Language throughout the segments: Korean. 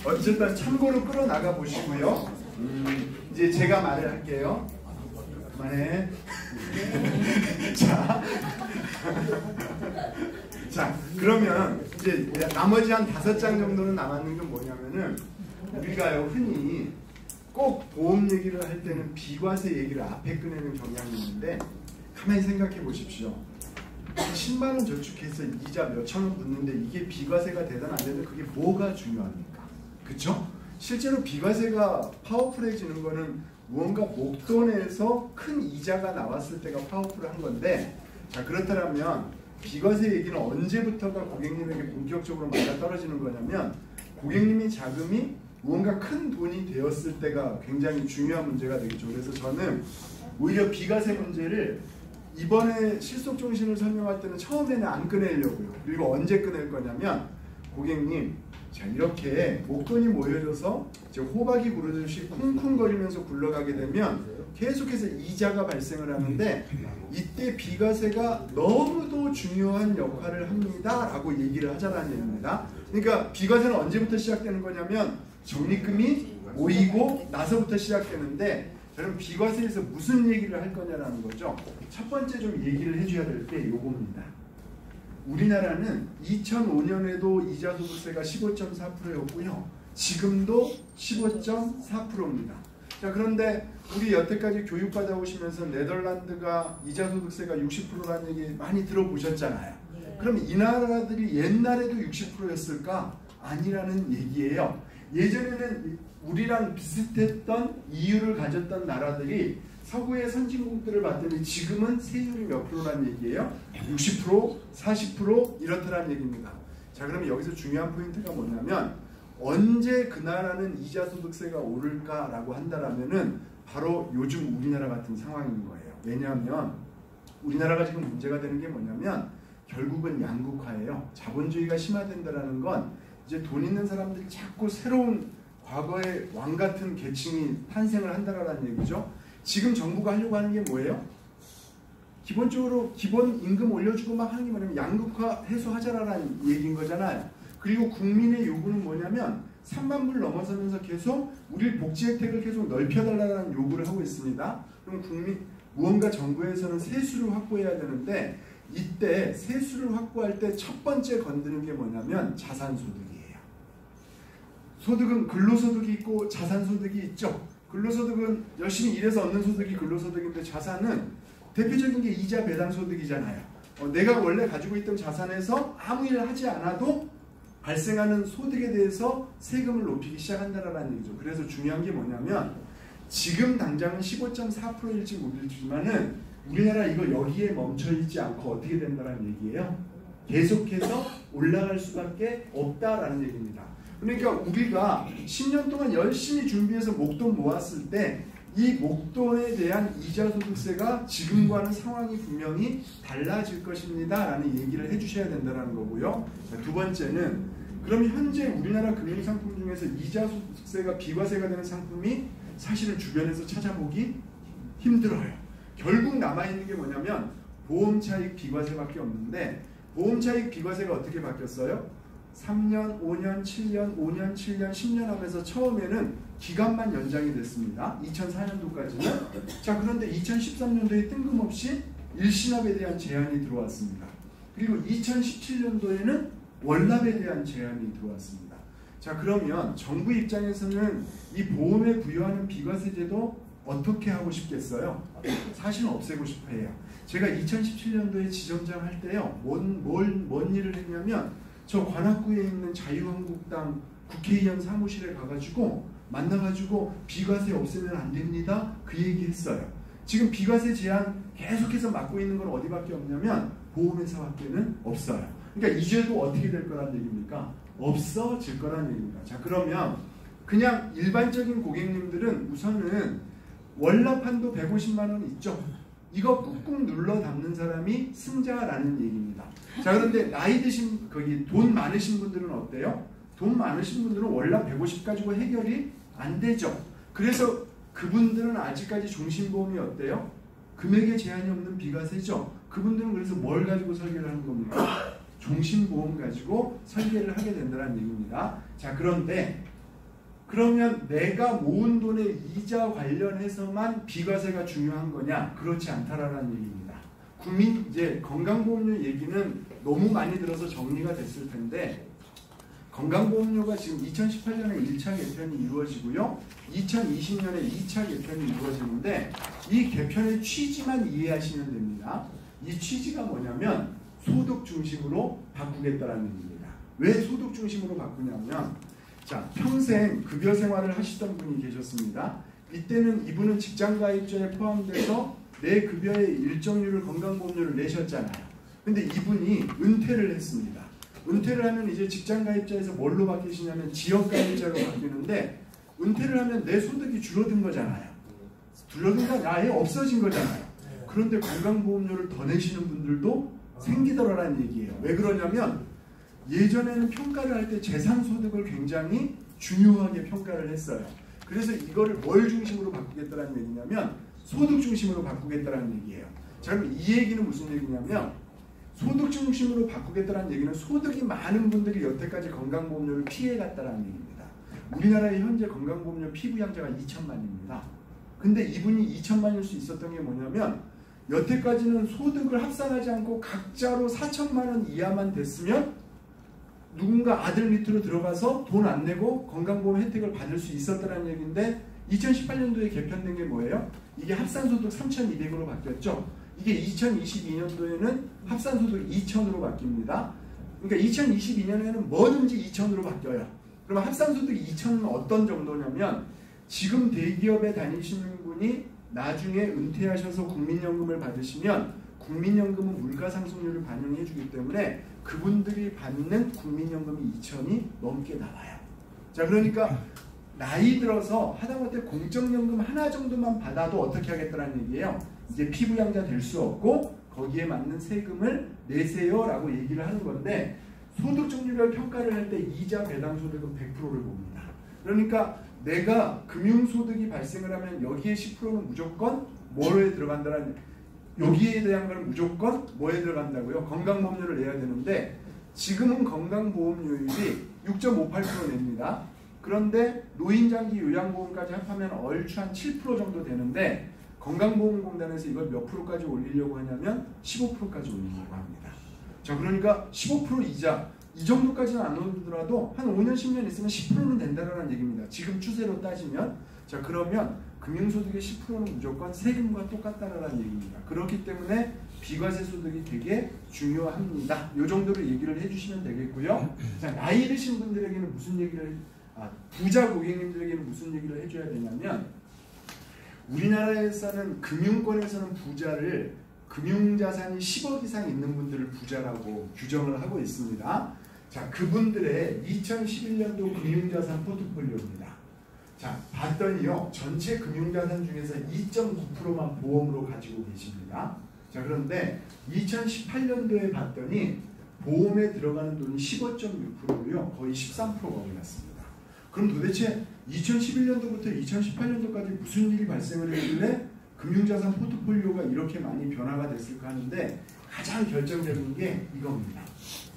어쨌든 참고로 끌어나가 보시고요. 이제 제가 말을 할게요. 그만해. 자, 그러면 이제 나머지 한 5장 정도는 남았는 건 뭐냐면은, 우리가요 흔히 꼭 보험 얘기를 할 때는 비과세 얘기를 앞에 꺼내는 경향이 있는데, 가만히 생각해 보십시오. 10만 원 저축해서 이자 몇천 원 붙는데 이게 비과세가 되든 안 되든 그게 뭐가 중요합니까? 그쵸? 실제로 비과세가 파워풀해지는 거는 무언가 목돈에서 큰 이자가 나왔을 때가 파워풀한 건데, 자, 그렇다면 비과세 얘기는 언제부터가 고객님에게 본격적으로 맞아떨어지는 거냐면, 고객님의 자금이 무언가 큰 돈이 되었을 때가 굉장히 중요한 문제가 되겠죠. 그래서 저는 오히려 비과세 문제를 이번에 실속정신을 설명할 때는 처음에는 안 꺼내려고요. 그리고 언제 꺼낼 거냐면, 고객님, 자, 이렇게 목돈이 모여져서 호박이 구르듯이 쿵쿵거리면서 굴러가게 되면 계속해서 이자가 발생을 하는데, 이때 비과세가 너무도 중요한 역할을 합니다 라고 얘기를 하자는 얘기입니다. 그러니까 비과세는 언제부터 시작되는 거냐면 적립금이 모이고 나서부터 시작되는데, 저는 비과세에서 무슨 얘기를 할 거냐라는 거죠. 첫 번째 좀 얘기를 해줘야 될 게 요겁니다. 우리나라는 2005년에도 이자소득세가 15.4%였고요. 지금도 15.4%입니다. 자, 그런데 우리 여태까지 교육받아 오시면서 네덜란드가 이자소득세가 60%라는 얘기 많이 들어보셨잖아요. 그럼 이 나라들이 옛날에도 60%였을까? 아니라는 얘기예요. 예전에는 우리랑 비슷했던 이유를 가졌던 나라들이 서구의 선진국들을 봤더니 지금은 세율이 몇 프로란 얘기예요? 60%, 40% 이렇다는 얘기입니다. 자, 그러면 여기서 중요한 포인트가 뭐냐면, 언제 그 나라는 이자소득세가 오를까라고 한다라면은 바로 요즘 우리나라 같은 상황인 거예요. 왜냐하면 우리나라가 지금 문제가 되는 게 뭐냐면 결국은 양극화예요. 자본주의가 심화된다라는 건 이제 돈 있는 사람들이 자꾸 새로운 과거의 왕 같은 계층이 탄생을 한다라는 얘기죠. 지금 정부가 하려고 하는 게 뭐예요? 기본적으로 기본 임금 올려주고 막 하는 게 뭐냐면 양극화 해소하자라는 얘기인 거잖아요. 그리고 국민의 요구는 뭐냐면 3만 불 넘어서면서 계속 우리 복지 혜택을 계속 넓혀달라는 요구를 하고 있습니다. 그럼 무언가 정부에서는 세수를 확보해야 되는데, 이때 세수를 확보할 때 첫 번째 건드는 게 뭐냐면 자산소득이에요. 소득은 근로소득이 있고 자산소득이 있죠. 근로소득은 열심히 일해서 얻는 소득이 근로소득인데, 자산은 대표적인 게 이자 배당소득이잖아요. 내가 원래 가지고 있던 자산에서 아무 일을 하지 않아도 발생하는 소득에 대해서 세금을 높이기 시작한다는 얘기죠. 그래서 중요한 게 뭐냐면, 지금 당장은 15.4%일지 모르지만은 우리나라 이거 여기에 멈춰있지 않고 어떻게 된다는 얘기예요? 계속해서 올라갈 수밖에 없다라는 얘기입니다. 그러니까 우리가 10년 동안 열심히 준비해서 목돈 모았을 때 이 목돈에 대한 이자소득세가 지금과는 상황이 분명히 달라질 것입니다 라는 얘기를 해주셔야 된다는 거고요. 두 번째는, 그럼 현재 우리나라 금융상품 중에서 이자소득세가 비과세가 되는 상품이 사실은 주변에서 찾아보기 힘들어요. 결국 남아있는 게 뭐냐면 보험차익 비과세밖에 없는데, 보험차익 비과세가 어떻게 바뀌었어요? 3년, 5년, 7년, 5년, 7년, 10년 하면서 처음에는 기간만 연장이 됐습니다. 2004년도까지는. 자, 그런데 2013년도에 뜬금없이 일시납에 대한 제한이 들어왔습니다. 그리고 2017년도에는 월납에 대한 제한이 들어왔습니다. 자, 그러면 정부 입장에서는 이 보험에 부여하는 비과세 제도 어떻게 하고 싶겠어요? 사실은 없애고 싶어 해요. 제가 2017년도에 지점장 할 때요, 뭔 일을 했냐면, 저 관악구에 있는 자유한국당 국회의원 사무실에 가가지고 만나가지고 비과세 없애면 안 됩니다 그 얘기 했어요. 지금 비과세 제한 계속해서 막고 있는 건 어디밖에 없냐면 보험회사밖에는 없어요. 그러니까 이제도 어떻게 될 거란 얘기입니까? 없어질 거란 얘기입니다. 자, 그러면 그냥 일반적인 고객님들은 우선은 월납한도 150만 원 있죠. 이거 꾹꾹 눌러 담는 사람이 승자라는 얘기입니다. 자, 그런데 나이 드신, 돈 많으신 분들은 어때요? 돈 많으신 분들은 월납 150 가지고 해결이 안 되죠. 그래서 그분들은 아직까지 종신보험이 어때요? 금액에 제한이 없는 비과세죠. 그분들은 그래서 뭘 가지고 설계를 하는 겁니까? 종신보험 가지고 설계를 하게 된다는 얘기입니다. 자, 그런데 그러면 내가 모은 돈의 이자 관련해서만 비과세가 중요한 거냐? 그렇지 않다라는 얘기입니다. 이제 건강보험료 얘기는 너무 많이 들어서 정리가 됐을 텐데, 건강보험료가 지금 2018년에 1차 개편이 이루어지고요. 2020년에 2차 개편이 이루어지는데, 이 개편의 취지만 이해하시면 됩니다. 이 취지가 뭐냐면 소득 중심으로 바꾸겠다라는 얘기입니다. 왜 소득 중심으로 바꾸냐면, 자, 평생 급여 생활을 하시던 분이 계셨습니다. 이때는 이분은 직장가입자에 포함돼서 내 급여의 일정률을 건강보험료를 내셨잖아요. 근데 이분이 은퇴를 했습니다. 은퇴를 하면 이제 직장가입자에서 뭘로 바뀌시냐면 지역가입자로 바뀌는데, 은퇴를 하면 내 소득이 줄어든 거잖아요. 줄어든 건 아예 없어진 거잖아요. 그런데 건강보험료를 더 내시는 분들도 생기더라라는 얘기예요. 왜 그러냐면 예전에는 평가를 할 때 재산소득을 굉장히 중요하게 평가를 했어요. 그래서 이거를 뭘 중심으로 바꾸겠다는 얘기냐면 소득 중심으로 바꾸겠다는 얘기예요. 자, 그럼 이 얘기는 무슨 얘기냐면, 소득 중심으로 바꾸겠다는 얘기는 소득이 많은 분들이 여태까지 건강보험료를 피해갔다는 얘기입니다. 우리나라의 현재 건강보험료 피부양자가 2천만입니다. 근데 이분이 2천만일 수 있었던 게 뭐냐면, 여태까지는 소득을 합산하지 않고 각자로 4천만 원 이하만 됐으면 누군가 아들 밑으로 들어가서 돈 안 내고 건강보험 혜택을 받을 수 있었다는 얘기인데, 2018년도에 개편된 게 뭐예요? 이게 합산소득 3,200으로 바뀌었죠. 이게 2022년도에는 합산소득 2,000으로 바뀝니다. 그러니까 2022년에는 뭐든지 2,000으로 바뀌어요. 그러면 합산소득 2,000은 어떤 정도냐면, 지금 대기업에 다니시는 분이 나중에 은퇴하셔서 국민연금을 받으시면 국민연금은 물가상승률을 반영해 주기 때문에 그분들이 받는 국민연금이 2,000이 넘게 나와요. 자, 그러니까 나이 들어서 하다못해 공적연금 하나 정도만 받아도 어떻게 하겠다는 얘기예요. 이제 피부양자 될 수 없고 거기에 맞는 세금을 내세요 라고 얘기를 하는 건데, 소득종류별 평가를 할 때 이자 배당소득은 100%를 봅니다. 그러니까 내가 금융소득이 발생을 하면 여기에 10%는 무조건 뭐에 들어간다는, 여기에 대한 걸 무조건 뭐에 들어간다고요? 건강보험료를 내야 되는데, 지금은 건강보험료율이 6.58% 냅니다. 그런데 노인장기 요양보험까지 합하면 얼추 한 7% 정도 되는데, 건강보험공단에서 이걸 몇 프로까지 올리려고 하냐면 15%까지 올리려고 합니다. 자, 그러니까 15% 이자, 이 정도까지는 안 오르더라도 한 5년 10년 있으면 10%는 된다는 얘기입니다. 지금 추세로 따지면. 자, 그러면 금융소득의 10%는 무조건 세금과 똑같다는 얘기입니다. 그렇기 때문에 비과세 소득이 되게 중요합니다. 이 정도로 얘기를 해주시면 되겠고요. 자, 나이 드신 분들에게는 무슨 얘기를, 부자 고객님들에게는 무슨 얘기를 해줘야 되냐면, 우리나라에서는 금융권에서는 부자를 금융자산이 10억 이상 있는 분들을 부자라고 규정을 하고 있습니다. 자, 그분들의 2011년도 금융자산 포트폴리오입니다. 자, 봤더니요, 전체 금융자산 중에서 2.9%만 보험으로 가지고 계십니다. 자, 그런데 2018년도에 봤더니 보험에 들어가는 돈이 15.6%고요. 거의 13%가 올랐습니다. 그럼 도대체 2011년도부터 2018년도까지 무슨 일이 발생을 했길래 금융자산 포트폴리오가 이렇게 많이 변화가 됐을까 하는데, 가장 결정적인 게 이겁니다.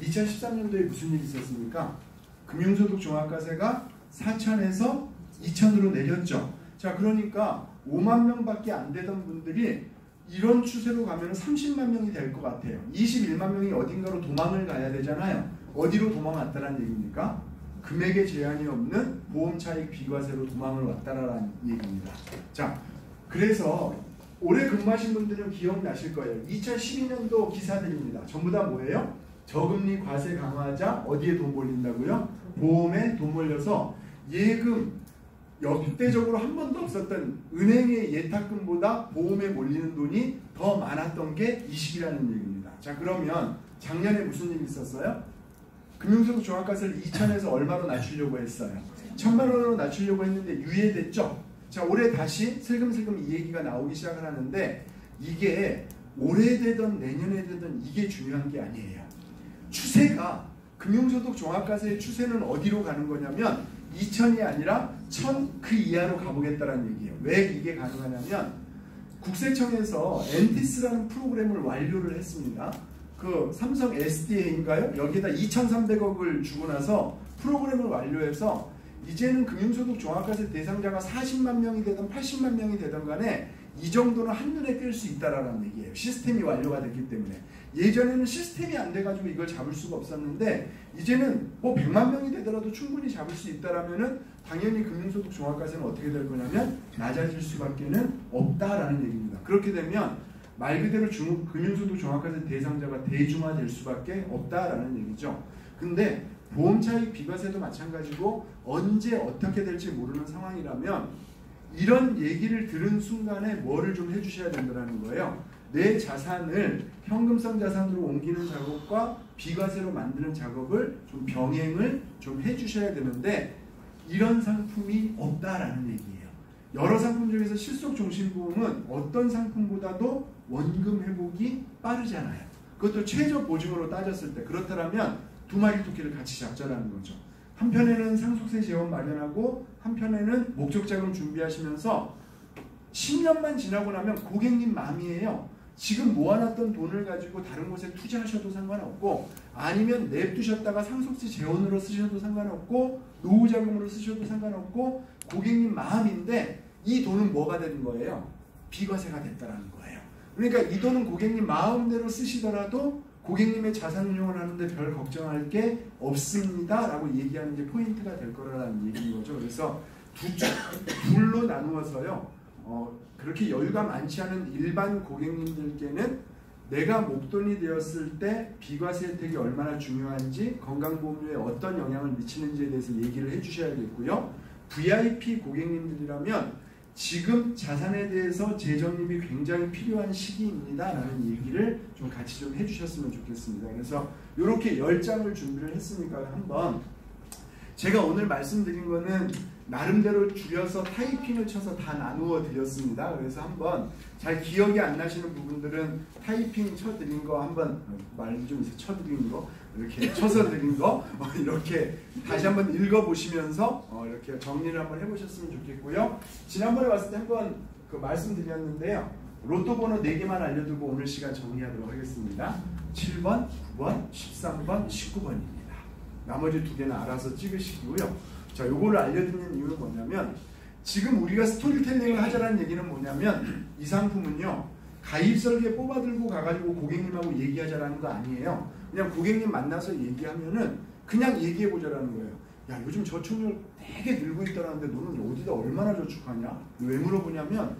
2013년도에 무슨 일이 있었습니까? 금융소득 종합과세가 4,000에서 2,000으로 내렸죠. 자, 그러니까 5만 명밖에 안 되던 분들이 이런 추세로 가면 30만 명이 될 것 같아요. 21만 명이 어딘가로 도망을 가야 되잖아요. 어디로 도망갔다는 얘기입니까? 금액의 제한이 없는 보험차익 비과세로 도망을 왔다라는 얘기입니다. 자, 그래서 올해 근무하신 분들은 기억나실 거예요. 2012년도 기사들입니다. 전부 다 뭐예요? 저금리 과세 강화하자, 어디에 돈 몰린다고요? 보험에 돈 몰려서 예금, 역대적으로 한 번도 없었던 은행의 예탁금보다 보험에 몰리는 돈이 더 많았던 게 이 시기라는 얘기입니다. 자, 그러면 작년에 무슨 일이 있었어요? 금융소득 종합과세를 2,000에서 얼마로 낮추려고 했어요? 1,000만 원으로 낮추려고 했는데 유예됐죠? 자, 올해 다시 슬금슬금 이 얘기가 나오기 시작을 하는데, 이게 올해 되든 내년에 되든 이게 중요한 게 아니에요. 추세가, 금융소득 종합과세의 추세는 어디로 가는 거냐면 2,000이 아니라 1,000 그 이하로 가보겠다는 얘기예요. 왜 이게 가능하냐면, 국세청에서 엔티스라는 프로그램을 완료를 했습니다. 그 삼성 SDA인가요? 여기에다 2,300억을 주고 나서 프로그램을 완료해서 이제는 금융소득 종합과세 대상자가 40만 명이 되든 80만 명이 되든 간에 이 정도는 한눈에 띌 수 있다라는 얘기예요. 시스템이 완료가 됐기 때문에. 예전에는 시스템이 안 돼가지고 이걸 잡을 수가 없었는데 이제는 뭐 100만 명이 되더라도 충분히 잡을 수 있다라면은 당연히 금융소득 종합과세는 어떻게 될 거냐면 낮아질 수밖에는 없다라는 얘기입니다. 그렇게 되면 말 그대로 금융소득 종합과세 대상자가 대중화될 수밖에 없다라는 얘기죠. 근데 보험차익 비과세도 마찬가지고 언제 어떻게 될지 모르는 상황이라면 이런 얘기를 들은 순간에 뭐를 좀 해주셔야 된다는 거예요. 내 자산을 현금성 자산으로 옮기는 작업과 비과세로 만드는 작업을 좀 병행을 좀 해주셔야 되는데 이런 상품이 없다라는 얘기예요. 여러 상품 중에서 실속종신보험은 어떤 상품보다도 원금 회복이 빠르잖아요. 그것도 최저 보증으로 따졌을 때. 그렇다면 두 마리 토끼를 같이 잡자라는 거죠. 한편에는 상속세 재원 마련하고 한편에는 목적자금 준비하시면서 10년만 지나고 나면 고객님 마음이에요. 지금 모아놨던 돈을 가지고 다른 곳에 투자하셔도 상관없고 아니면 냅두셨다가 상속세 재원으로 쓰셔도 상관없고 노후자금으로 쓰셔도 상관없고 고객님 마음인데 이 돈은 뭐가 되는 거예요? 비과세가 됐다라는 거예요. 그러니까 이 돈은 고객님 마음대로 쓰시더라도 고객님의 자산 운용을 하는데 별 걱정할 게 없습니다 라고 얘기하는 게 포인트가 될 거라는 얘기인 거죠. 그래서 둘로 나누어서요 그렇게 여유가 많지 않은 일반 고객님들께는 내가 목돈이 되었을 때 비과세 혜택이 얼마나 중요한지 건강보험료에 어떤 영향을 미치는지에 대해서 얘기를 해주셔야겠고요. VIP 고객님들이라면 지금 자산에 대해서 재정립이 굉장히 필요한 시기입니다 라는 얘기를 좀 같이 좀 해주셨으면 좋겠습니다. 그래서 이렇게 10장을 준비를 했으니까 한번 제가 오늘 말씀드린 거는 나름대로 줄여서 타이핑을 쳐서 다 나누어 드렸습니다. 그래서 한번 잘 기억이 안 나시는 부분들은 타이핑 쳐드린 거 한번 말 좀 쳐드린 거 이렇게 쳐서 드린 거 이렇게 다시 한번 읽어보시면서 이렇게 정리를 한번 해보셨으면 좋겠고요. 지난번에 왔을 때 한번 그 말씀드렸는데요. 로또 번호 4개만 알려두고 오늘 시간 정리하도록 하겠습니다. 7번, 9번, 13번, 19번입니다. 나머지 2개는 알아서 찍으시고요. 자, 요거를 알려드리는 이유는 뭐냐면 지금 우리가 스토리텔링을 하자라는 얘기는 뭐냐면 이 상품은요 가입 설계 뽑아들고 가가지고 고객님하고 얘기하자라는 거 아니에요. 그냥 고객님 만나서 얘기하면은 그냥 얘기해보자라는 거예요. 야, 요즘 저축률 되게 늘고 있다는데 너는 어디다 얼마나 저축하냐? 왜 물어보냐면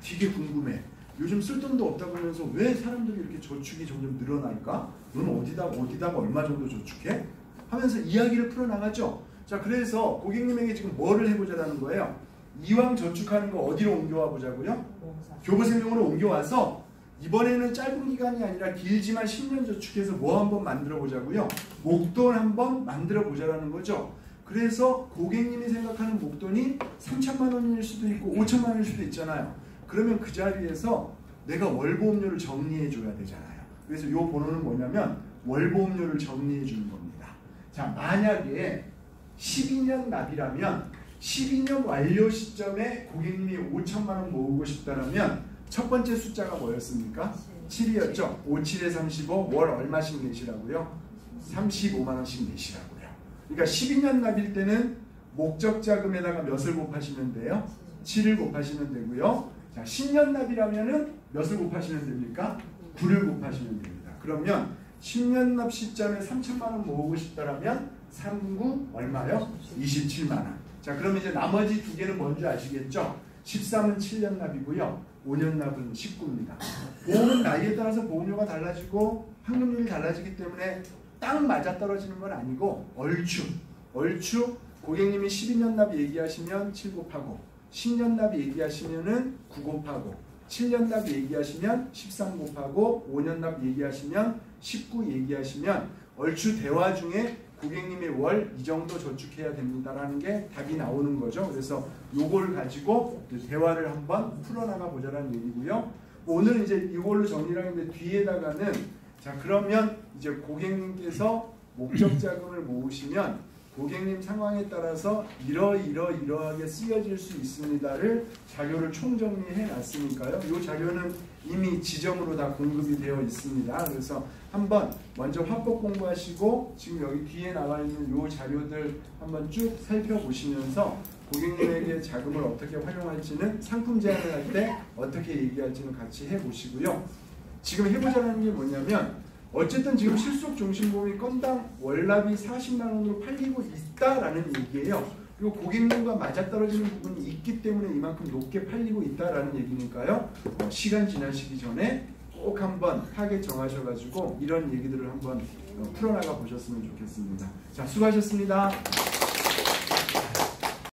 되게 궁금해. 요즘 쓸 돈도 없다고 하면서 왜 사람들이 이렇게 저축이 점점 늘어날까? 너는 어디다가 얼마 정도 저축해? 하면서 이야기를 풀어나가죠. 자, 그래서 고객님에게 지금 뭐를 해보자라는 거예요? 이왕 저축하는 거 어디로 옮겨와 보자고요? 교부생명으로 옮겨와서 이번에는 짧은 기간이 아니라 길지만 10년 저축해서 뭐 한번 만들어 보자고요? 목돈 한번 만들어 보자라는 거죠. 그래서 고객님이 생각하는 목돈이 3천만 원일 수도 있고 5천만 원일 수도 있잖아요. 그러면 그 자리에서 내가 월보험료를 정리해 줘야 되잖아요. 그래서 이 번호는 뭐냐면 월보험료를 정리해 주는 겁니다. 자, 만약에 12년 납이라면 12년 완료 시점에 고객님이 5천만 원 모으고 싶다면 첫 번째 숫자가 뭐였습니까? 7이었죠. 5, 7에 35, 월 얼마씩 내시라고요? 35만 원씩 내시라고요. 그러니까 12년 납일 때는 목적 자금에다가 몇을 곱하시면 돼요? 7을 곱하시면 되고요. 자, 10년 납이라면은 몇을 곱하시면 됩니까? 9를 곱하시면 됩니다. 그러면 10년 납 시점에 3천만 원 모으고 싶다면 3구 얼마요? 27만 원. 자, 그럼 이제 나머지 2개는 뭔지 아시겠죠? 13은 7년 납이고요. 5년 납은 19입니다. 보험은 나이에 따라서 보험료가 달라지고 환급률이 달라지기 때문에 딱 맞아떨어지는 건 아니고 얼추 고객님이 12년 납 얘기하시면 7 곱하고 10년 납 얘기하시면은 9 곱하고 7년 납 얘기하시면 13 곱하고 5년 납 얘기하시면 19 얘기하시면 얼추 대화 중에 고객님의 월 이 정도 저축해야 됩니다라는 게 답이 나오는 거죠. 그래서 요걸 가지고 대화를 한번 풀어나가 보자라는 얘기고요. 오늘 이제 이걸로 정리를 하는데 뒤에다가는 자, 그러면 이제 고객님께서 목적 자금을 모으시면 고객님 상황에 따라서 이러하게 쓰여질 수 있습니다를 자료를 총정리해 놨으니까요. 이 자료는 이미 지점으로 다 공급이 되어 있습니다. 그래서 한번 먼저 화법 공부하시고 지금 여기 뒤에 나와 있는 요 자료들 한번 쭉 살펴보시면서 고객님에게 자금을 어떻게 활용할지는 상품 제안을 할 때 어떻게 얘기할지는 같이 해보시고요. 지금 해보자는 게 뭐냐면 어쨌든 지금 실속종신보험이 건당 월납이 40만 원으로 팔리고 있다라는 얘기예요. 그리고 고객님과 맞아떨어지는 부분이 있기 때문에 이만큼 높게 팔리고 있다라는 얘기니까요. 시간 지나시기 전에 꼭 한번 타겟 정하셔가지고 이런 얘기들을 한번 풀어나가 보셨으면 좋겠습니다. 자, 수고하셨습니다.